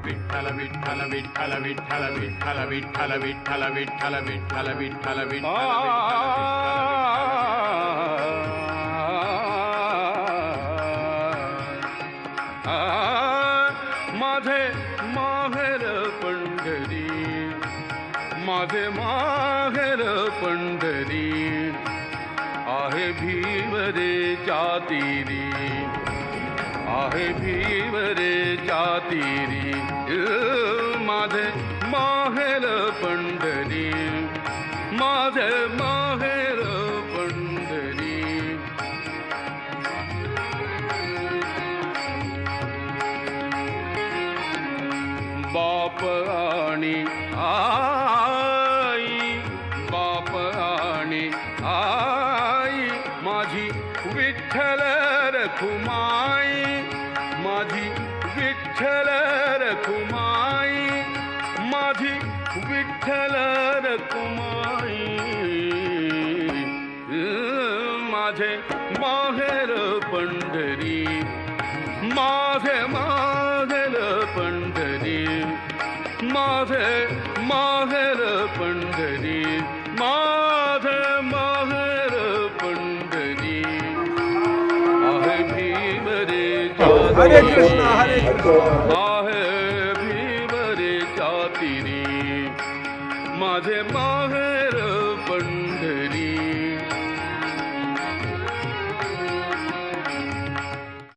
विठ्ठल विठ्ठल विठ्ठल विठ्ठल विठ्ठल विठ्ठल विठ्ठल विठ्ठल विठ्ठल विठ्ठल माझे माहेर पंढरी, माझे माहेर पंढरी, आहे भीवरे चातीरी, आहे भीवरे चातीरी, माझे माहेर पंढरी, माझे माहेर पंढरी. बाप आणि आई, बाप आणि आई, माझी विठ्ठल रखुमाई, माझी विठ्ठल रखुमाई, माझी विठ्ठल रखुमाई, माझे माहेर पंढरी, माझे माहेर पंढरी, माझे माहेर पंढरी, माझे माहेर पंढरी, आहे भीवरे हरे कृष्ण हरे कृष्ण. आहे भीवरे चातिरी, माझे माहेर